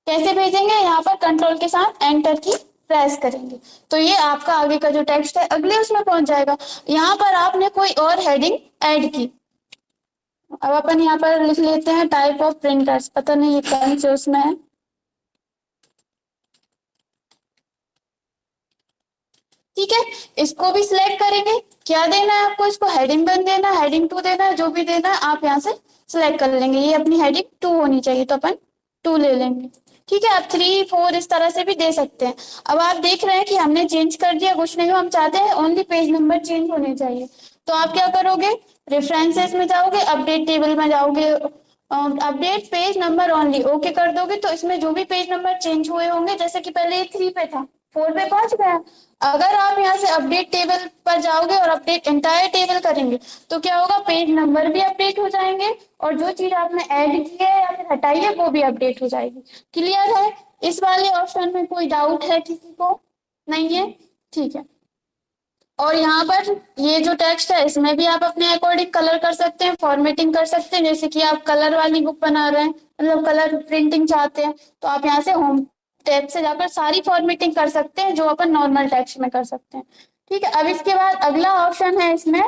कैसे भेजेंगे, यहाँ पर कंट्रोल के साथ एंटर की प्रेस करेंगे तो ये आपका आगे का जो टेक्स्ट है अगले उसमें पहुंच जाएगा। यहाँ पर आपने कोई और हेडिंग ऐड की। अब अपन यहाँ पर लिख लेते हैं टाइप ऑफ प्रिंटर्स, पता नहीं ये कौन से उसमें है। ठीक है, इसको भी सिलेक्ट करेंगे। क्या देना है आपको, इसको हेडिंग 1 देना है, हेडिंग 2 देना है, जो भी देना है आप यहाँ से सिलेक्ट कर लेंगे। ये अपनी हेडिंग 2 होनी चाहिए तो अपन 2 ले लेंगे। ठीक है, आप 3 4 इस तरह से भी दे सकते हैं। अब आप देख रहे हैं कि हमने चेंज कर दिया, कुछ नहीं, हम चाहते हैं ओनली पेज नंबर चेंज होने चाहिए। तो आप क्या करोगे, रेफरेंसेस में जाओगे, अपडेट टेबल में जाओगे, update page number only okay कर दोगे तो इसमें जो भी पेज नंबर चेंज हुए होंगे, जैसे कि पहले ये 3 पे था 4 पे पहुंच गया। अगर आप यहाँ से अपडेट टेबल पर जाओगे और अपडेट एंटायर टेबल करेंगे तो क्या होगा, पेज नंबर भी अपडेट हो जाएंगे और जो चीज आपने ऐड की है या फिर हटाई है वो भी अपडेट हो जाएगी। क्लियर है, इस वाले ऑप्शन में कोई डाउट है किसी को? नहीं है, ठीक है। और यहाँ पर ये जो टेक्स्ट है इसमें भी आप अपने अकॉर्डिंग कलर कर सकते हैं, फॉर्मेटिंग कर सकते हैं। जैसे कि आप कलर वाली बुक बना रहे हैं, मतलब कलर प्रिंटिंग चाहते हैं तो आप यहाँ से होम टैब से जाकर सारी फॉर्मेटिंग कर सकते हैं जो अपन नॉर्मल टेक्स्ट में कर सकते हैं। ठीक है, अब इसके बाद अगला ऑप्शन है इसमें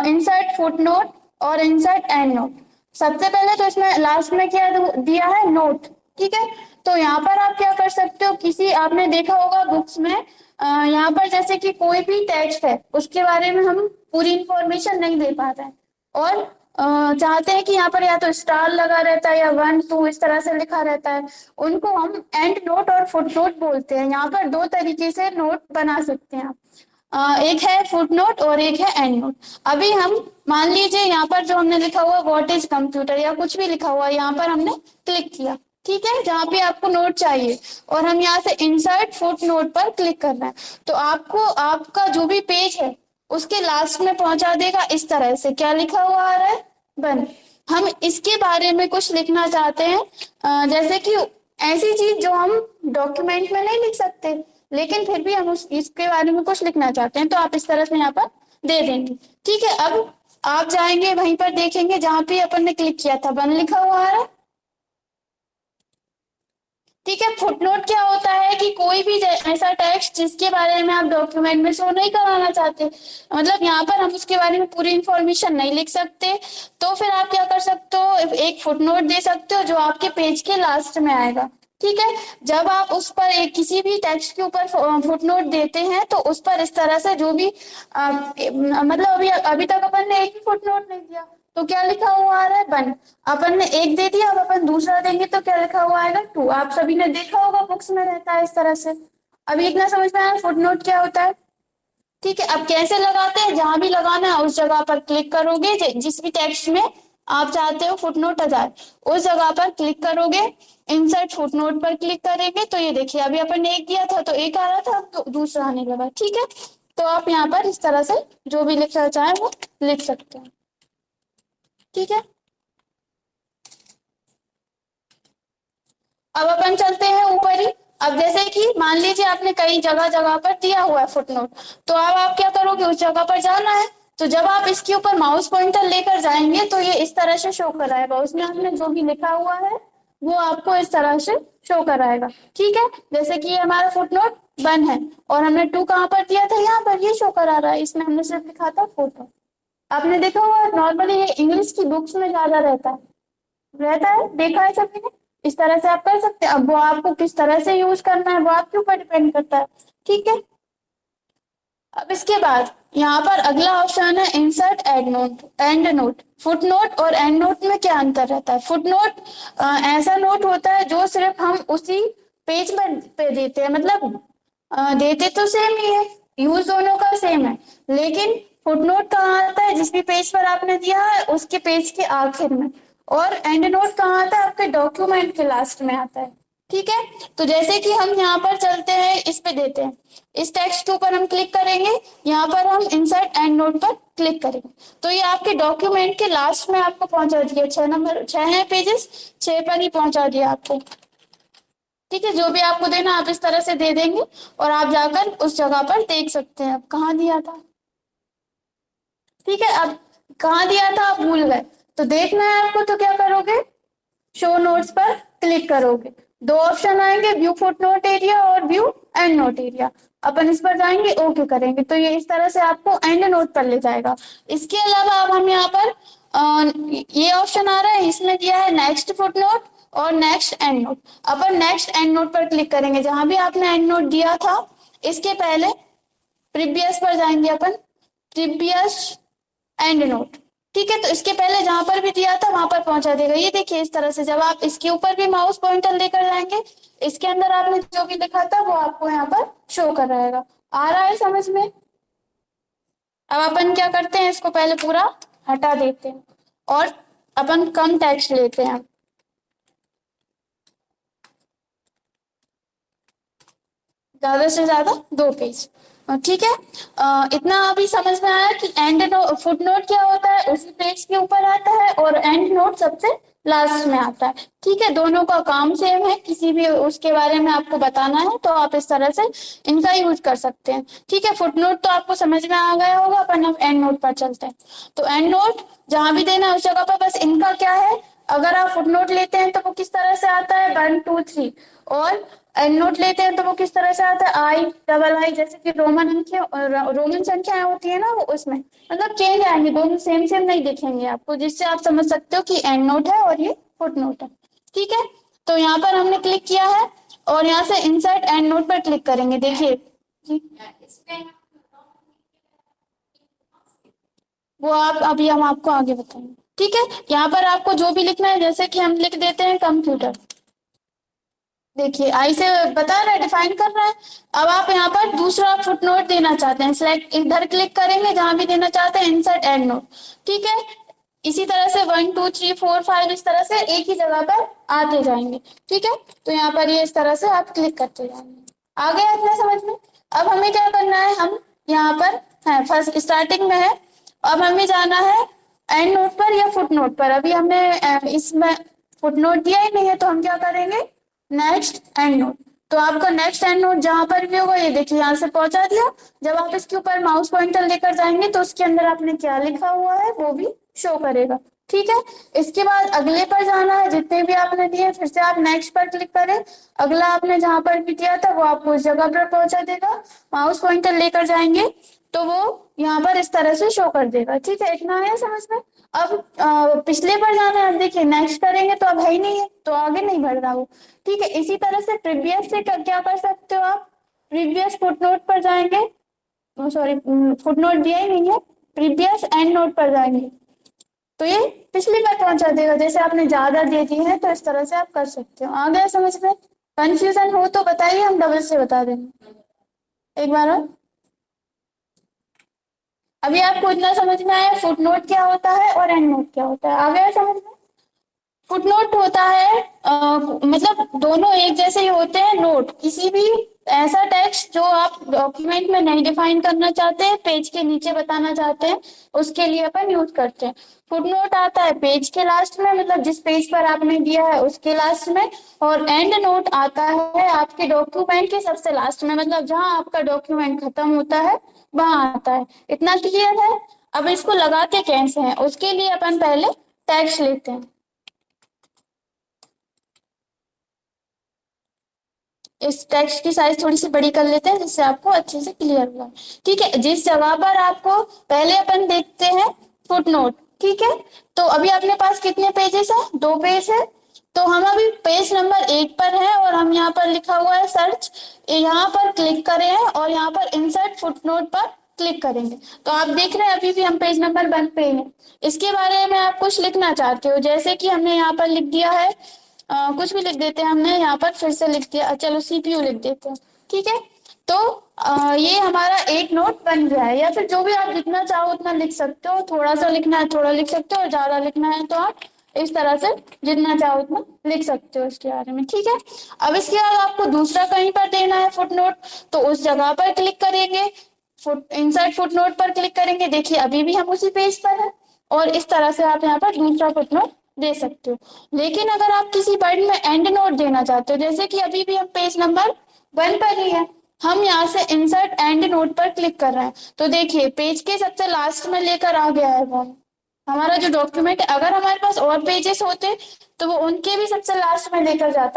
इंसर्ट फुट नोट और इंसर्ट एंड नोट। सबसे पहले तो इसमें लास्ट में क्या दिया है, नोट। ठीक है, तो यहाँ पर आप क्या कर सकते हो, किसी आपने देखा होगा बुक्स में यहाँ पर जैसे कि कोई भी टेक्स्ट है उसके बारे में हम पूरी इंफॉर्मेशन नहीं दे पाते हैं और चाहते हैं कि यहाँ पर या तो स्टार लगा रहता है या 1 2 इस तरह से लिखा रहता है, उनको हम एंड नोट और फुट नोट बोलते हैं। यहाँ पर 2 तरीके से नोट बना सकते हैं आप। एक है फुट नोट और एक है एंड नोट। अभी हम मान लीजिए यहाँ पर जो हमने लिखा हुआ व्हाट इज कंप्यूटर या कुछ भी लिखा हुआ यहाँ पर हमने क्लिक किया, ठीक है, जहाँ पे आपको नोट चाहिए और हम यहाँ से इंसर्ट फुट नोट पर क्लिक कर रहे हैं तो आपको आपका जो भी पेज है उसके लास्ट में पहुंचा देगा। इस तरह से क्या लिखा हुआ आ रहा है, बन। हम इसके बारे में कुछ लिखना चाहते हैं जैसे कि ऐसी चीज जो हम डॉक्यूमेंट में नहीं लिख सकते लेकिन फिर भी हम उस इसके बारे में कुछ लिखना चाहते हैं तो आप इस तरह से यहाँ पर दे देंगे। ठीक है, अब आप जाएंगे वहीं पर देखेंगे जहां पे अपन ने क्लिक किया था वन लिखा हुआ है। ठीक है, फुटनोट क्या होता है कि कोई भी ऐसा टेक्स्ट जिसके बारे में आप डॉक्यूमेंट में शो नहीं कराना चाहते, मतलब यहाँ पर हम उसके बारे में पूरी इंफॉर्मेशन नहीं लिख सकते तो फिर आप क्या कर सकते हो, एक फुटनोट दे सकते हो जो आपके पेज के लास्ट में आएगा। ठीक है, जब आप उस पर एक किसी भी टेक्स्ट के ऊपर फुटनोट देते हैं तो उस पर इस तरह से जो भी मतलब अभी अभी तक अपन ने एक भी फुटनोट नहीं दिया तो क्या लिखा हुआ आ रहा है, वन। अपन ने एक दे दिया, अब अपन दूसरा देंगे तो क्या लिखा हुआ आएगा, टू। आप सभी ने देखा होगा बुक्स में रहता है इस तरह से। अभी इतना समझ में आया फुटनोट क्या होता है। ठीक है, अब कैसे लगाते हैं, जहां भी लगाना है उस जगह पर क्लिक करोगे, जिस भी टेक्स्ट में आप चाहते हो फुटनोट आ जाए उस जगह पर क्लिक करोगे, इंसर्ट फुटनोट पर क्लिक करेंगे तो ये देखिए अभी अपन ने एक दिया था तो एक आ रहा था, अब तो दूसरा आने लगा। ठीक है, तो आप यहाँ पर इस तरह से जो भी लिखना चाहें वो लिख सकते हैं। ठीक है, अब अपन चलते हैं ऊपर ही। अब जैसे कि मान लीजिए आपने कई जगह जगह पर दिया हुआ है फुटनोट तो अब आप क्या करोगे, उस जगह पर जाना है तो जब आप इसके ऊपर माउस पॉइंटर लेकर जाएंगे तो ये इस तरह से शो कराएगा, उसमें हमने जो भी लिखा हुआ है वो आपको इस तरह से शो कराएगा। ठीक है, जैसे कि ये हमारा फुटनोट 1 है और हमने 2 कहाँ पर दिया था, यहाँ पर ये शो करा रहा है, इसमें हमने सिर्फ लिखा था फोटो। आपने देखा हुआ नॉर्मली ये इंग्लिश की बुक्स में ज्यादा रहता है, देखा है सभी ने। इस तरह से आप कर सकते हैं, अब वो आपको किस तरह से यूज करना है वो आपके ऊपर डिपेंड करता है। ठीक है, अब इसके बाद यहाँ पर अगला ऑप्शन है insert endnote endnote. Footnote और एंड नोट में क्या अंतर रहता है, फुट नोट ऐसा नोट होता है जो सिर्फ हम उसी पेज पे देते हैं, मतलब देते तो सेम ही है, यूज दोनों का सेम है, लेकिन फुटनोट कहाँ आता है, जिस भी पेज पर आपने दिया है उसके पेज के आखिर में, और एंड नोट कहाँ आता है, आपके डॉक्यूमेंट के लास्ट में आता है। ठीक है, तो जैसे कि हम यहाँ पर चलते हैं, इस पे देते हैं, इस टेक्स्ट के ऊपर हम क्लिक करेंगे, यहाँ पर हम इंसर्ट एंड नोट पर क्लिक करेंगे तो ये आपके डॉक्यूमेंट के लास्ट में आपको पहुंचा दिया, 6 नंबर 6 है पेजेस, 6 पर ही पहुंचा दिया आपको। ठीक है, जो भी आपको देना आप इस तरह से दे देंगे और आप जाकर उस जगह पर देख सकते हैं अब कहाँ दिया था। ठीक है, अब कहाँ दिया था आप भूल गए तो देखना है आपको तो क्या करोगे, शो नोट्स पर क्लिक करोगे दो ऑप्शन आएंगे, व्यू फुट नोट एरिया और व्यू एंड नोट एरिया। अपन इस पर जाएंगे, ओके करेंगे, तो ये इस तरह से आपको एंड नोट पर ले जाएगा। इसके अलावा अब हम यहाँ पर ये ऑप्शन आ रहा है, इसमें दिया है नेक्स्ट फुट नोट और next and note. Upon next and note पर क्लिक करेंगे, जहां भी आपने एंड नोट दिया था इसके पहले प्रीवियस पर जाएंगे अपन, प्रीवियस एंड नोट। ठीक है, तो इसके पहले जहां पर भी दिया था वहां पर पहुंचा देगा। ये देखिए इस तरह से जब आप इसके ऊपर भी माउस पॉइंटर लेकर जाएंगे, इसके अंदर आपने जो भी लिखा था वो आपको यहाँ पर शो कर रहेगा। आ रहा है समझ में? अब अपन क्या करते हैं, इसको पहले पूरा हटा देते हैं और अपन कम टेक्स्ट लेते हैं, ज्यादा से ज्यादा 2 पेज। ठीक है, इतना अभी समझ में आया कि एंड फुट नोट क्या होता है, उसी पेज के ऊपर आता है, और एंड नोट सबसे लास्ट में आता है। ठीक है, दोनों का काम सेम है, किसी भी उसके बारे में आपको बताना है तो आप इस तरह से इनका यूज कर सकते हैं। ठीक है, फुट नोट तो आपको समझ में आ गया होगा, अपन अब एंड नोट पर चलते हैं। तो एंड नोट जहां भी देना है उस जगह पर बस इनका क्या है, अगर आप फुट नोट लेते हैं तो वो किस तरह से आता है 1 2 3, और एंड नोट लेते हैं तो वो किस तरह से आता है आई डबल आई, जैसे कि रोमन अंक रोमन संख्याएं होती है ना, वो उसमें मतलब चेंज आएंगे, दोनों सेम सेम नहीं दिखेंगे आपको, जिससे आप समझ सकते हो कि एंड नोट है और ये फुट नोट है। ठीक है, तो यहाँ पर हमने क्लिक किया है और यहाँ से इंसर्ट एंड नोट पर क्लिक करेंगे। देखिए वो आप अभी हम आपको आगे बताएंगे। ठीक है, यहाँ पर आपको जो भी लिखना है, जैसे कि हम लिख देते हैं कंप्यूटर। देखिए आई से बता रहा है, डिफाइन कर रहा है। अब आप यहाँ पर दूसरा फुट नोट देना चाहते हैं, सिलेक्ट इधर क्लिक करेंगे जहां भी देना चाहते हैं, इंसर्ट एंड नोट। ठीक है, इसी तरह से 1 2 3 4 5 इस तरह से एक ही जगह पर आते जाएंगे। ठीक है, तो यहाँ पर ये इस तरह से आप क्लिक करते जाएंगे। आ गया इतना समझ में? अब हमें क्या करना है, हम यहाँ पर है फर्स्ट स्टार्टिंग में है, अब हमें जाना है एंड नोट पर या फुट नोट पर। अभी हमने इसमें फुट नोट दिया ही नहीं है, तो हम क्या करेंगे नेक्स्ट एंड नोट। तो आपका नेक्स्ट एंड नोट जहां पर भी होगा, ये देखिए यहाँ से पहुंचा दिया। जब आप इसके ऊपर माउस पॉइंटर लेकर जाएंगे तो उसके अंदर आपने क्या लिखा हुआ है वो भी शो करेगा। ठीक है, इसके बाद अगले पर जाना है, जितने भी आपने दिए फिर से आप नेक्स्ट पर क्लिक करें, अगला आपने जहां पर भी दिया था वो आपको उस जगह पर पहुंचा देगा। माउस पॉइंटर लेकर जाएंगे तो वो यहाँ पर इस तरह से शो कर देगा। ठीक है, इतना आया समझ में? अब पिछले पर जाना है, अब देखिए नेक्स्ट करेंगे तो अब है ही नहीं है, तो आगे नहीं बढ़ रहा वो। ठीक है, इसी तरह से प्रीवियस से क्या कर सकते हो आप, प्रीवियस फुटनोट पर जाएंगे, सॉरी फुटनोट दिया ही नहीं है, प्रीवियस एंड नोट पर जाएंगे तो ये पिछली बार पहुंचा देगा। जैसे आपने ज्यादा दे दी है तो इस तरह से आप कर सकते हो। आ गया समझ में? कंफ्यूजन हो तो बताइए, हम डबल से बता देंगे एक बार और। अभी आपको इतना समझ में आया फुटनोट क्या होता है और एंड नोट क्या होता है? आ गया समझ में? फुटनोट होता है मतलब दोनों एक जैसे ही होते हैं। नोट किसी भी ऐसा टेक्स्ट जो आप डॉक्यूमेंट में नहीं डिफाइन करना चाहते हैं, पेज के नीचे बताना चाहते हैं, उसके लिए अपन यूज करते हैं। फुटनोट आता है पेज के लास्ट में, मतलब जिस पेज पर आपने दिया है उसके लास्ट में, और एंड नोट आता है आपके डॉक्यूमेंट के सबसे लास्ट में, मतलब जहां आपका डॉक्यूमेंट खत्म होता है वहां आता है। इतना क्लियर है? अब इसको लगाते कैसे हैं उसके लिए अपन पहले टेक्स्ट लेते हैं। इस टेक्स्ट की साइज थोड़ी सी बड़ी कर लेते हैं जिससे आपको अच्छे से क्लियर हुआ। ठीक है, जिस जगह पर आपको पहले अपन देखते हैं फुटनोट। ठीक है, तो अभी अपने पास कितने पेजेस है? 2 पेज है। तो हम अभी पेज नंबर 8 पर है और हम यहाँ पर लिखा हुआ है सर्च, यहाँ पर क्लिक करें हैं और यहाँ पर इंसर्ट फुटनोट पर क्लिक करेंगे। तो आप देख रहे हैं अभी भी हम पेज नंबर 1 पे हैं। इसके बारे में आप कुछ लिखना चाहते हो, जैसे कि हमने यहाँ पर लिख दिया है कुछ भी लिख देते हैं, हमने यहाँ पर फिर से लिख दिया, चलो सीपीयू लिख देते हैं। ठीक है, तो ये हमारा एक नोट बन गया है। या फिर जो भी आप जितना चाहो उतना लिख सकते हो, थोड़ा सा लिखना है थोड़ा लिख सकते हो, ज्यादा लिखना है तो आप इस तरह से जितना चाहो उतना लिख सकते हो इसके बारे में। ठीक है, अब इसके बाद आपको दूसरा कहीं पर देना है फुटनोट, तो उस जगह पर क्लिक करेंगे, इंसर्ट फुटनोट पर क्लिक करेंगे। देखिए अभी भी हम उसी पेज पर है और इस तरह से आप यहाँ पर दूसरा फुटनोट दे सकते हो। लेकिन अगर आप किसी वर्ड में एंड नोट देना चाहते हो, जैसे कि अभी भी हम पेज नंबर 1 पर ही है, हम यहाँ से इंसर्ट एंड नोट पर क्लिक कर रहे हैं, तो देखिए पेज के सबसे लास्ट में लेकर आ गया है वो हमारा जो डॉक्यूमेंट। अगर हमारे पास और पेजेस होते तो वो उनके भी सबसे लास्ट में लेकर जाता।